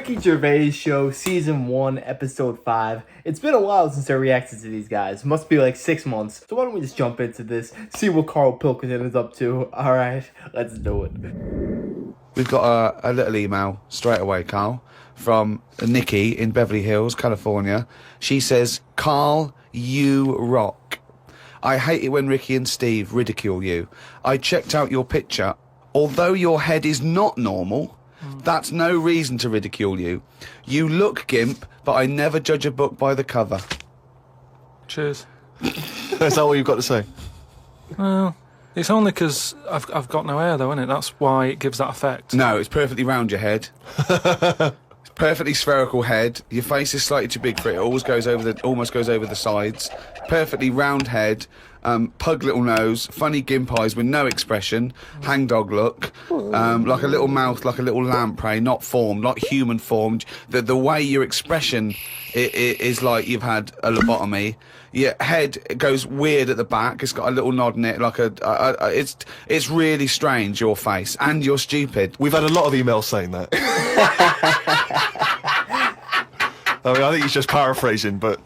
Ricky Gervais Show, Season 1, Episode 5. It's been a while since I reacted to these guys. Must be like 6 months. So why don't we just jump into this, see what Carl Pilkington is up to. Alright, let's do it. We've got a little email straight away, Carl, from Nikki in Beverly Hills, California. She says, Carl, you rock. I hate it when Ricky and Steve ridicule you. I checked out your picture. Although your head is not normal, that's no reason to ridicule you. You look gimp, but I never judge a book by the cover. Cheers. Is that what you've got to say? Well, it's only because I've got no hair, though, isn't it? That's why it gives that effect. No, it's perfectly round your head. It's perfectly spherical head. Your face is slightly too big for it. It almost goes over the sides. Perfectly round head. Pug little nose, funny gimp eyes with no expression, hangdog look, like a little mouth, like a little lamprey, not formed, not human formed. The way your expression is like you've had a lobotomy. Your head goes weird at the back. It's got a little nod in it, like it's really strange, your face, and you're stupid. We've had a lot of emails saying that. I mean, I think he's just paraphrasing, but...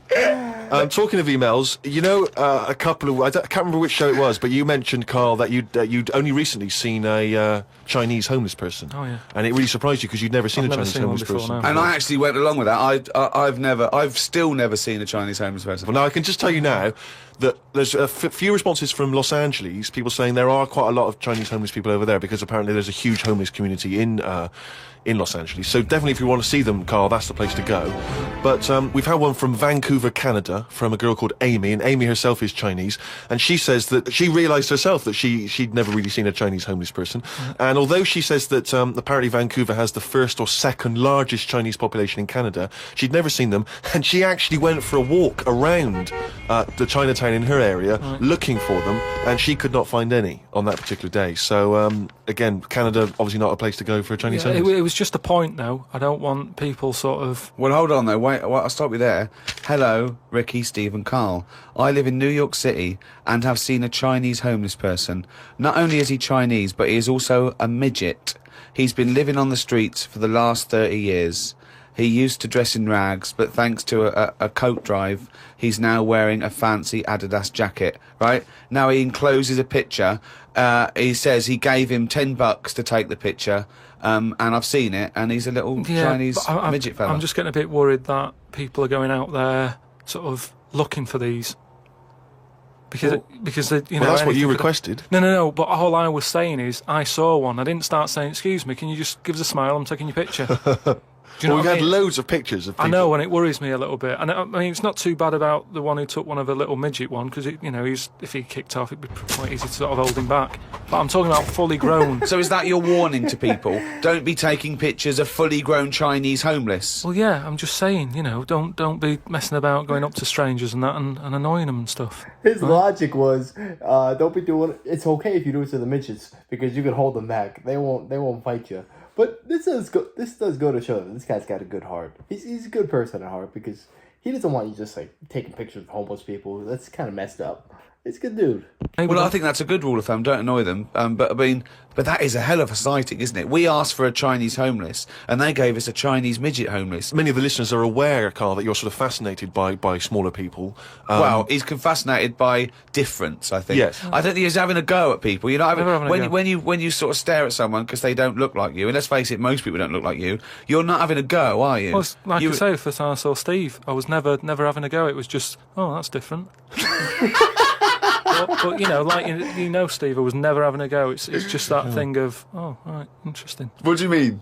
talking of emails, you know, a couple of... I can't remember which show it was, but you mentioned, Carl, that you'd only recently seen a Chinese homeless person. Oh, yeah. And it really surprised you because you'd never seen a Chinese homeless person. And I actually went along with that. I've still never seen a Chinese homeless person. Well, now, I can just tell you now that there's a few responses from Los Angeles, people saying there are quite a lot of Chinese homeless people over there because apparently there's a huge homeless community in Los Angeles. So definitely if you want to see them, Carl, that's the place to go. But we've had one from Vancouver, Canada, from a girl called Amy, and Amy herself is Chinese, and she says that she realised herself that she'd never really seen a Chinese homeless person. And although she says that apparently Vancouver has the first or second largest Chinese population in Canada, she'd never seen them, and she actually went for a walk around the Chinatown in her area looking for them, and she could not find any on that particular day. So again, Canada obviously not a place to go for a Chinese homeless. It was just a point, though. I don't want people sort of... Well, hold on, though. Wait, I'll stop you there. Hello, Ricky, Steve and Carl. I live in New York City and have seen a Chinese homeless person. Not only is he Chinese, but he is also a midget. He's been living on the streets for the last 30 years. He used to dress in rags, but thanks to a coat drive, he's now wearing a fancy Adidas jacket, right? Now he encloses a picture. He says he gave him $10 to take the picture, and I've seen it, and he's a little Chinese midget fella. I'm just getting a bit worried that people are going out there sort of looking for these. Because you know, well, that's what you requested. No. But all I was saying is, I saw one. I didn't start saying, "Excuse me, can you just give us a smile? I'm taking your picture." Do you know we've what I had mean? loads of pictures of people. I know, and it worries me a little bit. And I mean, it's not too bad about the one who took one of a little midget one, because you know, if he kicked off, it'd be quite easy to sort of hold him back. But I'm talking about fully grown. So is that your warning to people? Don't be taking pictures of fully grown Chinese homeless. Well, yeah, I'm just saying, you know, don't be messing about going up to strangers and that and annoying them and stuff. His logic was, don't be doing... It's okay if you do it to the midgets, because you can hold them back. They won't fight you. But this does go to show that this guy's got a good heart. He's a good person at heart, because he doesn't want you just like taking pictures of homeless people. That's kind of messed up. It's a good dude. Well, I think that's a good rule of thumb. Don't annoy them. But I mean, that is a hell of a sighting, isn't it? We asked for a Chinese homeless, and they gave us a Chinese midget homeless. Many of the listeners are aware, Carl, that you're sort of fascinated by smaller people. Well, he's fascinated by difference, I think. Yes. I don't think he's having a go at people. You're not having, when you sort of stare at someone because they don't look like you, and let's face it, most people don't look like you. You're not having a go, are you? Well, like I say, first time I saw Steve, I was never having a go. It was just, oh, that's different. But you know, like you know, Steve, I was never having a go. It's just that thing of, oh, right, interesting. What do you mean?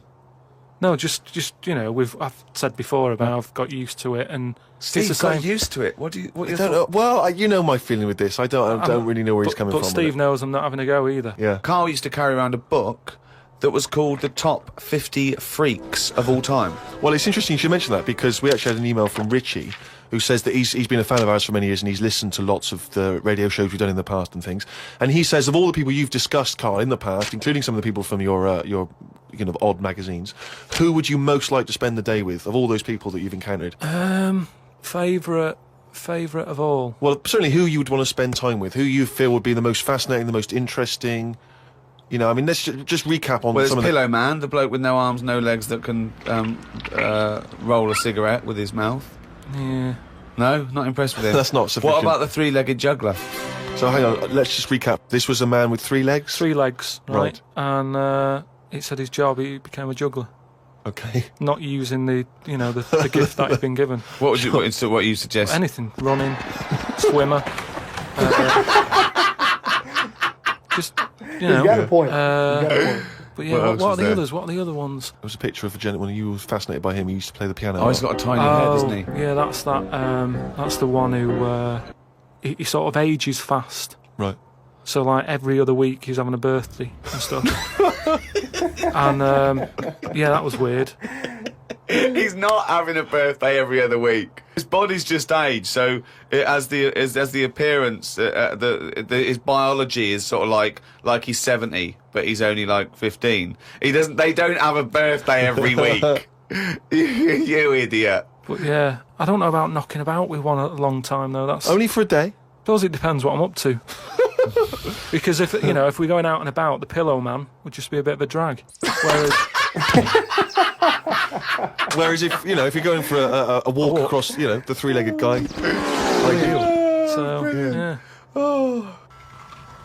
No, just you know, I've said before about I've got used to it, and Steve it's the got same. used to it. What you don't know. Well, you know my feeling with this. I don't really know where he's coming from. But Steve knows I'm not having a go either. Yeah. Carl used to carry around a book that was called the Top 50 Freaks of All Time. Well, it's interesting you should mention that, because we actually had an email from Richie, who says that he's been a fan of ours for many years, and he's listened to lots of the radio shows we've done in the past and things. And he says, of all the people you've discussed, Carl, in the past, including some of the people from your you know, odd magazines, who would you most like to spend the day with, of all those people that you've encountered? Favourite of all? Well, certainly who you would want to spend time with, who you feel would be the most fascinating, the most interesting. You know, I mean, let's just recap on Well, there's some of Pillow Man, the bloke with no arms, no legs that can roll a cigarette with his mouth. Yeah. No, not impressed with him. That's not sufficient. What about the three-legged juggler? So hang on, let's just recap. This was a man with 3 legs? 3 legs, right? Right. And it said his job, he became a juggler. Okay. Not using the gift that he'd been given. What you suggest? Anything. Running, swimmer. Just, you know. He's got a point. He's got a point. But yeah, What what else are the was others? What are the other ones? There was a picture of a gentleman you were fascinated by him. He used to play the piano. Oh, he's got a tiny head, isn't he? Yeah, that's that. That's the one who he sort of ages fast. Right. So like every other week he's having a birthday and stuff. And yeah, that was weird. He's not having a birthday every other week. His body's just aged, so as the appearance, his biology is sort of like he's 70, but he's only like 15. They don't have a birthday every week. You idiot. But yeah, I don't know about knocking about with one a long time though. That's Only for a day? suppose it depends what I'm up to. Because if we're going out and about, the Pillow Man would just be a bit of a drag. Whereas if you're going for a walk across, the 3-legged guy, ideal. So yeah.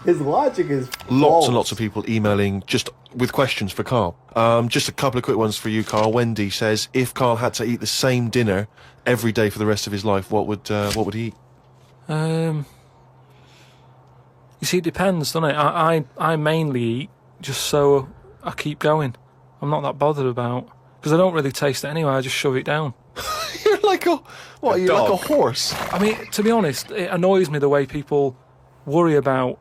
His logic is Lots and lots of people emailing just with questions for Carl. Just a couple of quick ones for you, Carl. Wendy says, if Carl had to eat the same dinner every day for the rest of his life, what would he eat? You see, it depends, doesn't it? I mainly eat just so I keep going. I'm not that bothered about, because I don't really taste it anyway. I just shove it down. You're like a horse? I mean, to be honest, it annoys me the way people worry about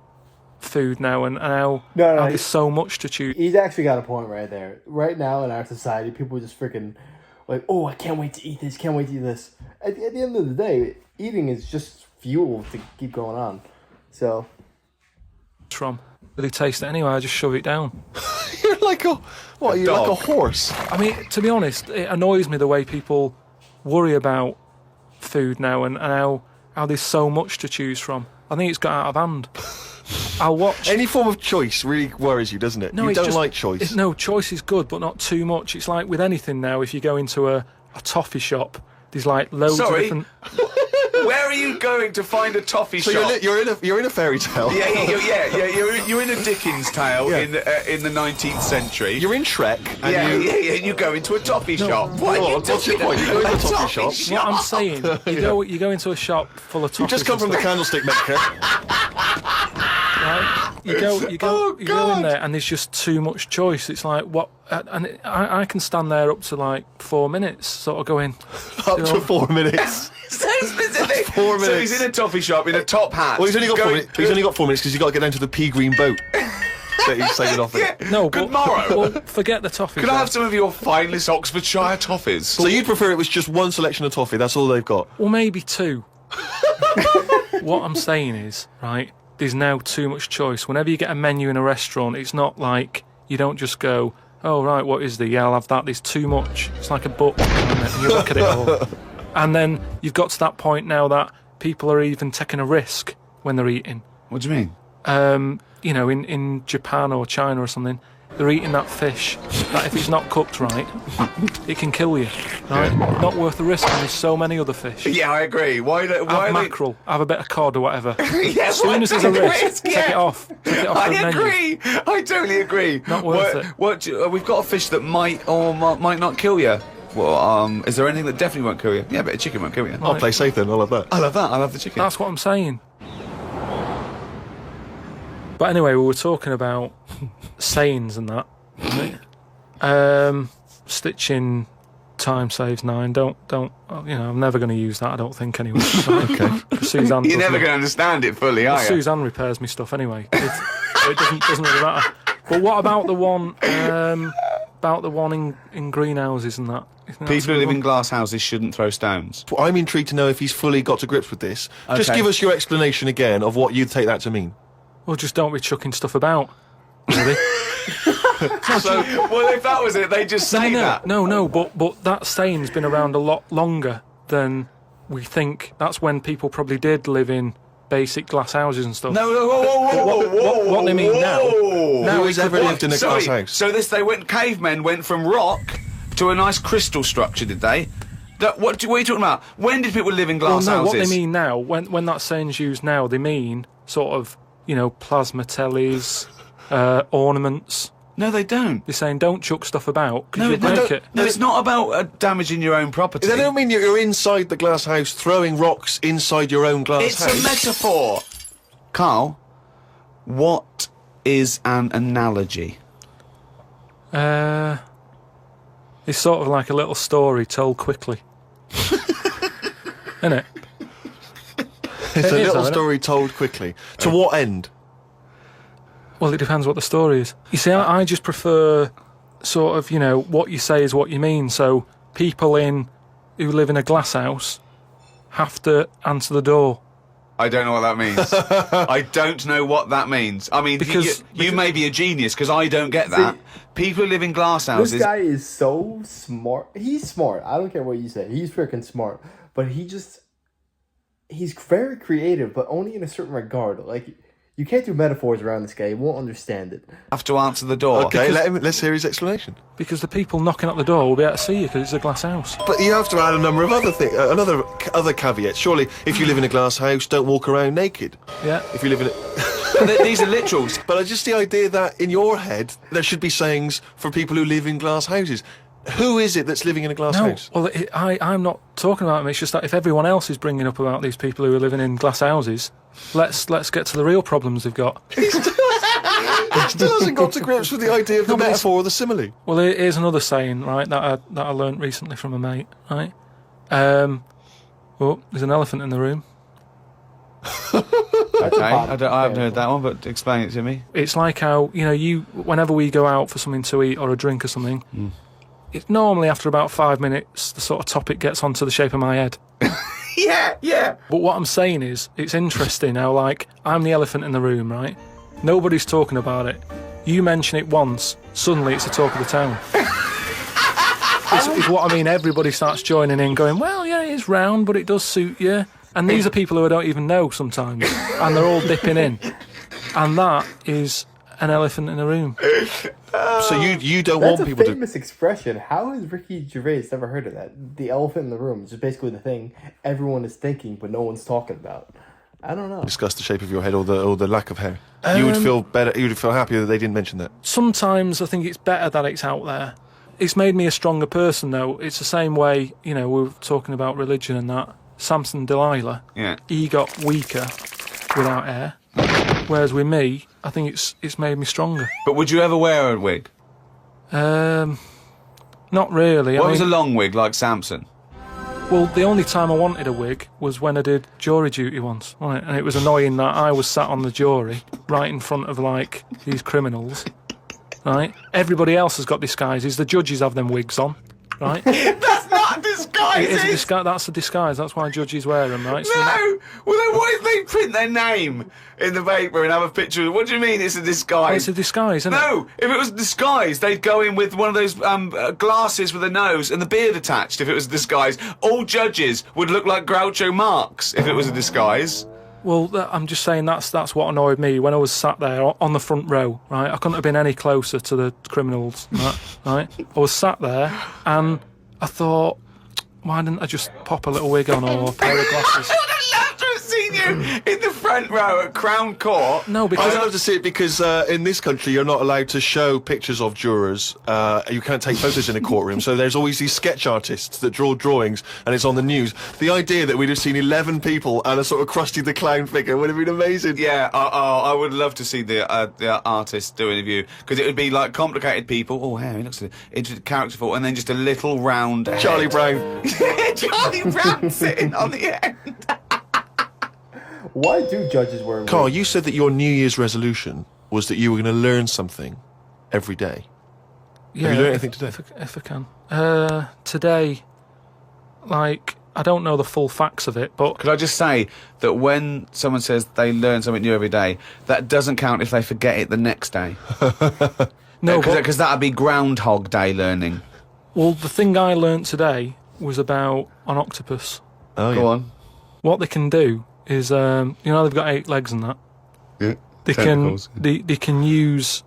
food now and how there's so much to choose. He's actually got a point right there. Right now in our society, people are just freaking like, oh, I can't wait to eat this, can't wait to eat this. At the end of the day, eating is just fuel to keep going on. So... From really taste it anyway. I just shove it down. You're like a horse? I mean, to be honest, it annoys me the way people worry about food now and how there's so much to choose from. I think it's got out of hand. I'll watch any form of choice really worries you, doesn't it? No, you don't like choice. No, choice is good, but not too much. It's like with anything now. If you go into a toffee shop, there's like loads of different. Where are you going to find a toffee shop? You're in a fairy tale. You're in a Dickens tale in the 19th century. You're in Shrek. And you go into a toffee shop. What's your point? You go into a toffee shop. What I'm saying, you go into a shop full of toffees. You just come from the candlestick maker. Right? You go in there and there's just too much choice. It's like what, and I can stand there up to like 4 minutes, sort of going up to 4 minutes. So specific. 4 minutes. So he's in a toffee shop in a top hat. Well, he's only got 4 minutes. He's only got 4 minutes because he's got to get down to the pea green boat that he's sailing off in. No, good morrow. Well, forget the toffee. Could I have some of your finest Oxfordshire toffees? So you'd prefer it was just one selection of toffee? That's all they've got. Well, maybe 2. What I'm saying is, right, there's now too much choice. Whenever you get a menu in a restaurant, it's not like you don't just go, oh, right, what is there? Yeah, I'll have that. There's too much. It's like a book, and you look at it all. And then you've got to that point now that people are even taking a risk when they're eating. What do you mean? In Japan or China or something, they're eating that fish that if it's not cooked right, it can kill you. Right? Yeah. Not worth the risk. And there's so many other fish. Yeah, I agree. Why have mackerel, have a bit of cod or whatever. As soon as there's a risk, take it off. Take it off I the agree. Menu. I totally agree. Not worth it. We've got a fish that might or might not kill you. Well, is there anything that definitely won't kill you? Yeah, but a chicken won't kill you. Right. I'll play safe then. I'll have that. I love the chicken. That's what I'm saying. But anyway, we were talking about sayings and that. Stitching time saves 9. Don't. I'm never going to use that. I don't think anyway. Okay. Suzanne. You're never going to understand it fully, are you? Suzanne repairs me stuff anyway. It doesn't really matter. But what about the one? About the one in greenhouses and that. People who live in glass houses shouldn't throw stones. Well, I'm intrigued to know if he's fully got to grips with this. Okay. Just give us your explanation again of what you'd take that to mean. Well, just don't be chucking stuff about. Really? Well, if that was it, they just say that. No, but that saying's been around a lot longer than we think. That's when people probably did live in basic glass houses and stuff. No, what they mean now. Now he's ever lived in a glass house. So cavemen went from rock to a nice crystal structure, did they? What are you talking about? When did people live in glass houses? What they mean now, when that saying's used now, they mean sort of, plasma tellies, ornaments. No, they don't. They're saying don't chuck stuff about because you'll No, break it. No, it's not about damaging your own property. They don't mean you're inside the glass house throwing rocks inside your own glass house. It's a metaphor. Carl, what is an analogy? It's sort of like a little story told quickly. Isn't it? It's a little story told quickly. To what end? Well, it depends what the story is. You see, I just prefer sort of, what you say is what you mean. So people who live in a glass house have to answer the door. I don't know what that means. I don't know what that means. I mean, because you may be a genius, because I don't get that. See, people who live in glass houses... This guy is so smart. He's smart. I don't care what you say. He's freaking smart. But he's very creative, but only in a certain regard. Like, you can't do metaphors around this guy. He won't understand it. Have to answer the door. Okay, let's hear his explanation. Because the people knocking at the door will be able to see you because it's a glass house. But you have to add a number of other things, other caveats. Surely, if you live in a glass house, don't walk around naked. Yeah. If you live in These are literals. But just the idea that in your head there should be sayings for people who live in glass houses. Who is it that's living in a glass house? Well, I'm not talking about them. It's just that if everyone else is bringing up about these people who are living in glass houses, let's get to the real problems they've got. He still hasn't got to grips with the idea of the metaphor or the simile. Well, here's another saying, right, that I learnt recently from a mate, right? There's an elephant in the room. Okay, I haven't heard that one, but explain it to me. It's like how, whenever we go out for something to eat or a drink or something, it's normally after about 5 minutes, the sort of topic gets onto the shape of my head. Yeah. But what I'm saying is, it's interesting how, like, I'm the elephant in the room, right? Nobody's talking about it. You mention it once, suddenly it's the talk of the town. It's what I mean. Everybody starts joining in, going, well, yeah, it's round, but it does suit you. And these are people who I don't even know sometimes, and they're all dipping in. And that is an elephant in the room. So you don't want people to... That's a famous expression. How has Ricky Gervais never heard of that? The elephant in the room is just basically the thing everyone is thinking, but no one's talking about. I don't know. Discuss the shape of your head or the lack of hair. You would feel better. You would feel happier that they didn't mention that. Sometimes I think it's better that it's out there. It's made me a stronger person, though. It's the same way, we were talking about religion and that. Samson and Delilah. Yeah. He got weaker without hair. Whereas with me, I think it's made me stronger. But would you ever wear a wig? Not really. What was a long wig like Samson? Well, the only time I wanted a wig was when I did jury duty once, wasn't it? And it was annoying that I was sat on the jury right in front of, like, these criminals, right? Everybody else has got disguises. The judges have them wigs on, right? That's not disguises! That's a disguise. That's why judges wear them, right? No! Well, then why did they print their name in the paper and have a picture? What do you mean it's a disguise? Well, it's a disguise, isn't it? No! If it was a disguise, they'd go in with one of those glasses with a nose and the beard attached if it was a disguise. All judges would look like Groucho Marx if it was a disguise. Well, I'm just saying that's what annoyed me when I was sat there on the front row, right? I couldn't have been any closer to the criminals, right? I was sat there and I thought, why didn't I just pop a little wig on or a pair of glasses? I would have loved to have seen you in the front row at Crown Court. No, because I'd love to see it because in this country you're not allowed to show pictures of jurors. You can't take photos in a courtroom. So there's always these sketch artists that draw drawings and it's on the news. The idea that we'd have seen 11 people and a sort of Krusty the Clown figure would have been amazing. Yeah, I would love to see the artist do an interview because it would be like complicated people. Oh, hey, he looks into characterful, and then just a little round head. Charlie Brown. Charlie Brown sitting on the end. Why do judges wear wigs? Carl, you said that your New Year's resolution was that you were going to learn something every day. yeah, Have you learned anything today? If I can. Today, like, I don't know the full facts of it, but... Could I just say that when someone says they learn something new every day, that doesn't count if they forget it the next day? No, because that would be Groundhog Day learning. Well, the thing I learnt today was about an octopus. Oh, Go on. What they can do is, you know, they've got 8 legs and that. Yeah. They Tentacles. can use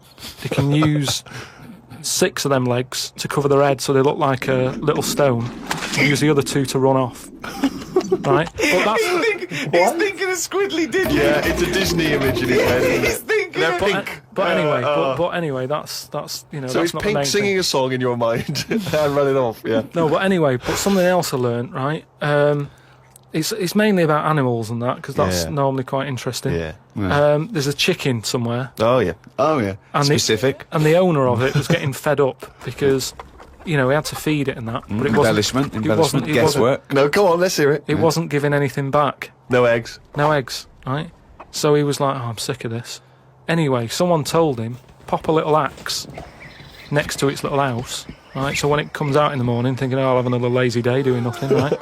6 of them legs to cover their head, so they look like a little stone. And use the other 2 to run off. Right? But that's, He's thinking of Squidly Diddly. Yeah, it's a Disney image in his head, isn't He's it? thinking They're of pink. but anyway, but anyway, that's you know. So that's it's not the Pink main singing thing. a song in your mind and running off, yeah. No, but anyway, but something else I learned, right? It's mainly about animals and that, because that's Yeah. normally quite interesting. Yeah. There's a chicken somewhere, Oh, yeah. Oh, yeah. And Specific. and the owner of it was getting fed up because, you know, he had to feed it and that, but it wasn't. Embellishment. It wasn't. Guesswork. No, come on, let's hear it. It wasn't giving anything back. No eggs. No eggs, right? So he was like, "Oh, I'm sick of this." Anyway, someone told him, pop a little axe next to its little house, right? So when it comes out in the morning thinking, "Oh, I'll have another lazy day doing nothing," right?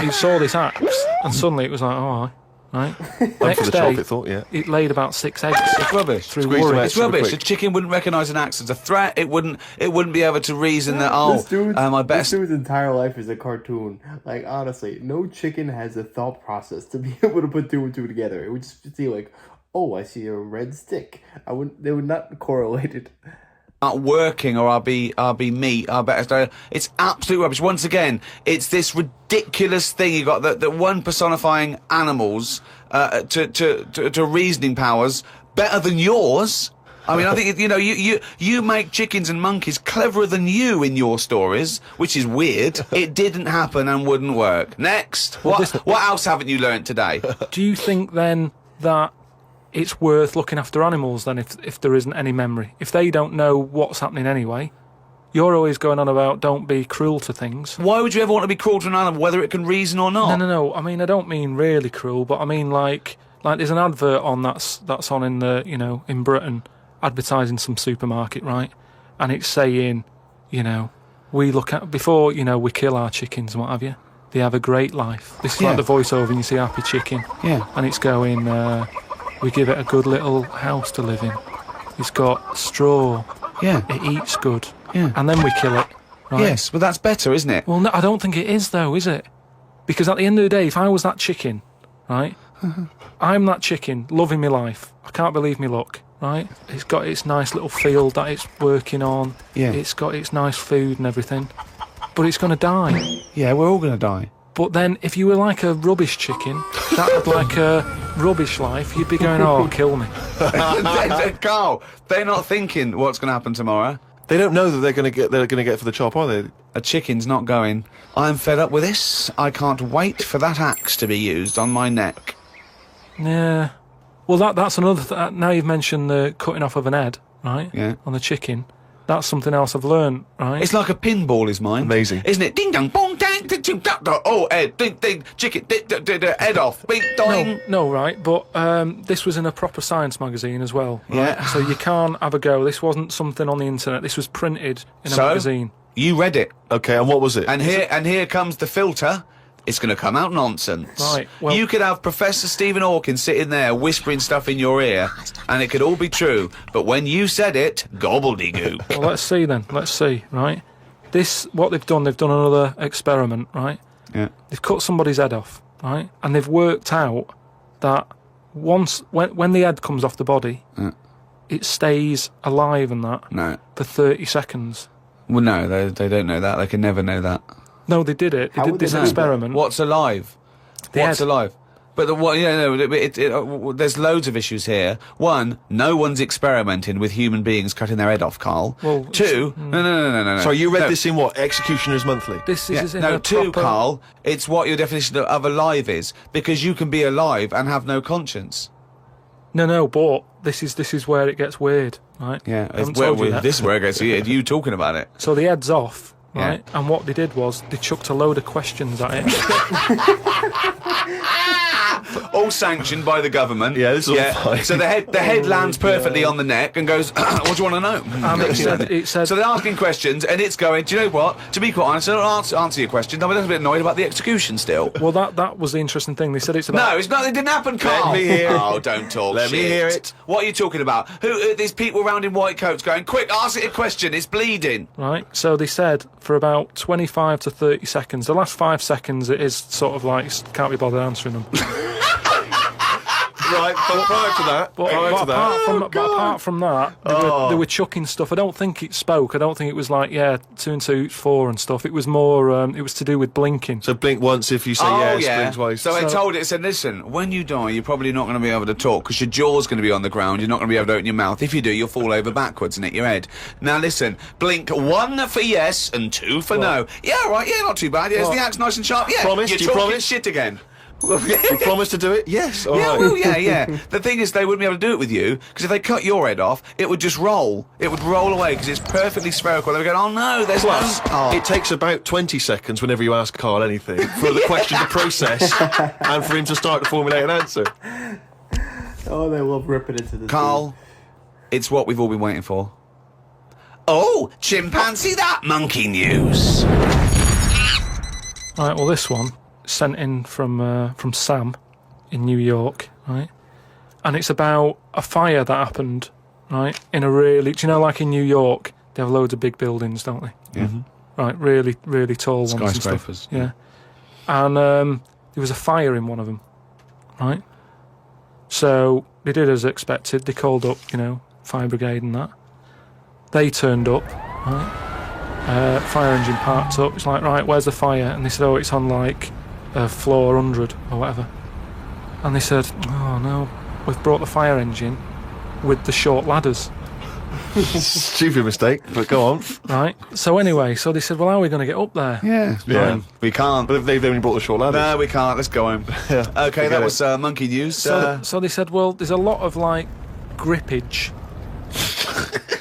He saw this axe and suddenly it was like, "Oh, right." And for Next the day, chocolate thought, yeah. it laid about 6 eggs. It's rubbish. Through Squeeze them worry. out. It's rubbish. quick. A chicken wouldn't recognise an axe as a threat. It wouldn't be able to reason that. This I bet. this dude's entire life is a cartoon. Like, honestly, no chicken has a thought process to be able to put 2 and 2 together. It would just see like, oh, I see a red stick. They would not correlate it. Not working, or I'll be meat. I bet it's absolute rubbish. Once again, it's this ridiculous thing you got that one personifying animals to reasoning powers better than yours. I mean, I think you make chickens and monkeys cleverer than you in your stories, which is weird. It didn't happen and wouldn't work. Next, what else haven't you learnt today? Do you think then that it's worth looking after animals then if there isn't any memory? If they don't know what's happening anyway, you're always going on about don't be cruel to things. Why would you ever want to be cruel to an animal, whether it can reason or not? No. I mean, I don't mean really cruel, but I mean like there's an advert on that's on in the, you know, in Britain, advertising some supermarket, right? And it's saying, you know, we look at before, you know, we kill our chickens and what have you. They have a great life. This is like the voiceover, and you see Happy Chicken. Yeah. And it's going, we give it a good little house to live in. It's got straw. Yeah. It eats good. Yeah. And then we kill it. Right? Yes, but that's better, isn't it? Well, no, I don't think it is, though, is it? Because at the end of the day, if I was that chicken, right, I'm that chicken, loving my life. I can't believe me luck, right? It's got its nice little field that it's working on. Yeah. It's got its nice food and everything. But it's going to die. Yeah, we're all going to die. But then, if you were like a rubbish chicken that had like a rubbish life, you'd be going, "Oh, kill me." Carl, they're not thinking what's going to happen tomorrow. They don't know that they're going to get for the chop, are they? A chicken's not going, "I'm fed up with this. I can't wait for that axe to be used on my neck." Yeah. Well, that's another. Now you've mentioned the cutting off of an head, right? Yeah. On the chicken. That's something else I've learned, right? It's like a pinball, is mine. Amazing. Isn't it? Ding dong, bong, dang, ding, ding, da, da. Oh, head, ding, ding, chicken, head off, bing, doing. No, right, but this was in a proper science magazine as well. Right? Yeah. So you can't have a go. This wasn't something on the internet. This was printed in a magazine. You read it, Okay, and what was it? and here comes the filter. It's going to come out nonsense. Right, well- you could have Professor Stephen Hawking sitting there whispering stuff in your ear, and it could all be true. But when you said it, gobbledygook. Well, let's see then. Let's see, right? What they've done another experiment, right? Yeah. They've cut somebody's head off, right? And they've worked out that when the head comes off the body, it stays alive and that No. for 30 seconds. Well, no, they don't know that. They can never know that. No, they did it. They How did would they this know? experiment. What's alive? The What's head. alive? But there's loads of issues here. One, no one's experimenting with human beings cutting their head off, Carl. Well, Two, no. Sorry, you read No. this in what? Executioner's Monthly? This Yeah, is in no, a two, proper... Carl, it's what your definition of alive is, because you can be alive and have no conscience. No, but this is where it gets weird, right? Yeah, I haven't told you that. this is where it goes. You talking about it? So the head's off, Yeah. right? And what they did was they chucked a load of questions at it. All sanctioned by the government. Yeah, this is all fine. So the head lands perfectly on the neck and goes, "What do you want to know?" And it said So they're asking questions, and it's going, "Do you know what? To be quite honest, I don't answer your questions. I'm a little bit annoyed about the execution still." well, that was the interesting thing. They said it's about No, it's not. It didn't happen, Carl. me hear it. Oh, don't talk. Let me shit. hear it. What are you talking about? Who? These people round in white coats going, "Quick, ask it a question. It's bleeding." right. So they said for about 25 to 30 seconds. The last 5 seconds, it is sort of like can't be bothered answering them. Right, but prior to that, But apart from that, they were chucking stuff. I don't think it spoke. I don't think it was like, 2 and 2 is 4 and stuff. It was more, it was to do with blinking. So blink once if you say yes, blink twice. So it said, listen, when you die, you're probably not going to be able to talk because your jaw's going to be on the ground. You're not going to be able to open your mouth. If you do, you'll fall over backwards and hit your head. Now listen, blink 1 for yes and 2 for no. Yeah, right, yeah, not too bad. Yeah, is the axe nice and sharp? Yeah, Promise? you're Do you talking promise? shit again. You promise to do it? Yes. All right. Well, yeah. The thing is, they wouldn't be able to do it with you because if they cut your head off, it would just roll. It would roll away because it's perfectly spherical. They would go, oh no, there's Plus, no. it takes about 20 seconds whenever you ask Carl anything for the question to process and for him to start to formulate an answer. Oh, they love ripping into this. Carl, it's what we've all been waiting for. Oh, chimpanzee that monkey news. Right, well, this one sent in from Sam in New York, right? And it's about a fire that happened, right? In a really, do you know, like in New York, they have loads of big buildings, don't they? Yeah. Right, really, really tall ones and stuff. Skyscrapers. Yeah. And there was a fire in one of them, right? So they did as expected. They called up, fire brigade and that. They turned up, right? Fire engine parked up. It's like, right, where's the fire? And they said, oh, it's on like floor 100 or whatever. And they said, oh no, we've brought the fire engine with the short ladders. Stupid mistake, but go on. Right. So anyway, so they said, well, how are we going to get up there? Yeah. We can't. But if they've only brought the short ladders. No, we can't. Let's go home. Yeah. Okay, that was monkey news. So they said, well, there's a lot of like grippage.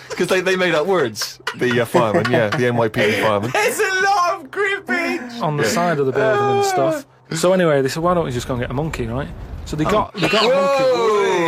Because they made up words. The firemen, the NYPD firemen. There's a lot of grippage On the side of the building and stuff. So anyway, they said, why don't we just go and get a monkey, right? So they got a monkey.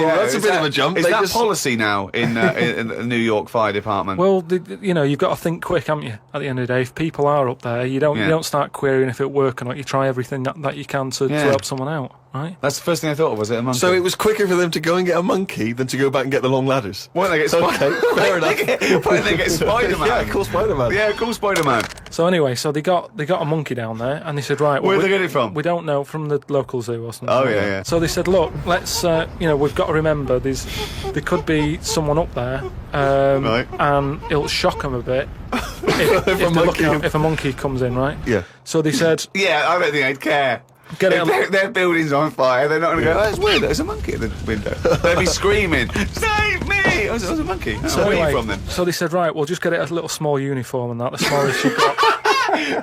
Yeah, that's a bit of a jump. Is They that just- policy now in the New York Fire Department? Well, you've got to think quick, haven't you? At the end of the day, if people are up there, you don't start querying if it works or not. You try everything that you can to help someone out, right? That's the first thing I thought of, was it a monkey? So it was quicker for them to go and get a monkey than to go back and get the long ladders. Why don't they get Okay, fair enough. Why don't they get Spider-Man? Yeah, cool Spider-Man. Yeah, cool Spider-Man. So anyway, so they got a monkey down there, and they said, right, Where'd they get it from? We don't know, from the local zoo or something. Oh, like yeah, that. yeah. So they said, look, let's, we've got to remember there could be someone up there, Right. and it'll shock them a bit if a monkey comes in, right? Yeah. So they said, Yeah, I don't think they'd care. Get it If their building's on fire, they're not going to go, oh, it's weird, there's a monkey at the window. They'd be screaming, save me! Oh, there's a monkey. so Where are anyway, you from then? so they said, right, we'll just get it a little small uniform and that, the smallest you've got.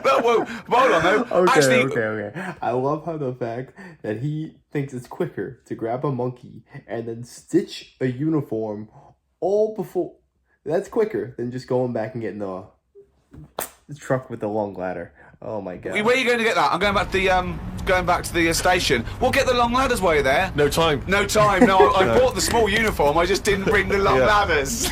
No, whoa, hold on though. Okay, Actually, okay. I love how the fact that he thinks it's quicker to grab a monkey and then stitch a uniform all before. That's quicker than just going back and getting the truck with the long ladder. Oh my god. where are you going to get that? I'm going back to the station. We'll get the long ladders while you're there. No time. No time. No, I bought the small uniform. I just didn't bring the long ladders.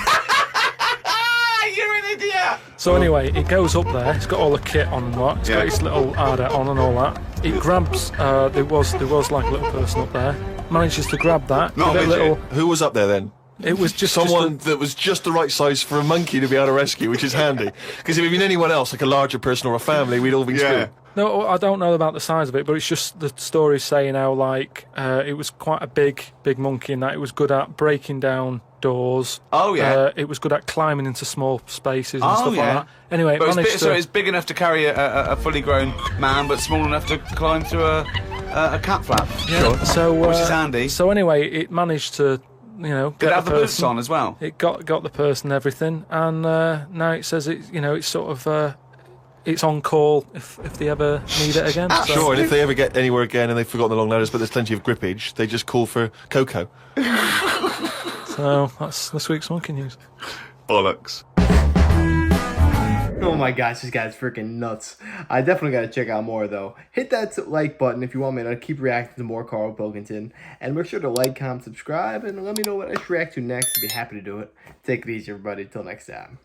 You're an idiot. So anyway, it goes up there. It's got all the kit on and what. It's got its little ardor on and all that. It grabs. There was like a little person up there. Manages to grab that. Not give it a midget. Who was up there then? It was just Someone that was just the right size for a monkey to be able to rescue, which is handy. Because if it had been anyone else, like a larger person or a family, we'd all been screwed. No, I don't know about the size of it, but it's just the story saying how like it was quite a big monkey in that it was good at breaking down doors. Oh, yeah. It was good at climbing into small spaces and Oh, stuff yeah. like that. Anyway, But it managed so to. it's big enough to carry a fully grown man, but small enough to climb through a cat flap. Yeah, so Which is handy. So anyway, it managed to, Did get it have the boots person. on as well? It got the person and everything, and now it says it's sort of it's on call if they ever need it again. So. Sure, and if they ever get anywhere again and they've forgotten the long ladders, but there's plenty of grippage, they just call for Coco. So that's this week's monkey news. Bollocks. Oh my gosh, this guy's freaking nuts. I definitely gotta check out more though. Hit that like button if you want me to keep reacting to more Carl Pilkington. And make sure to like, comment, subscribe, and let me know what I should react to next. I'd be happy to do it. Take it easy, everybody. Till next time.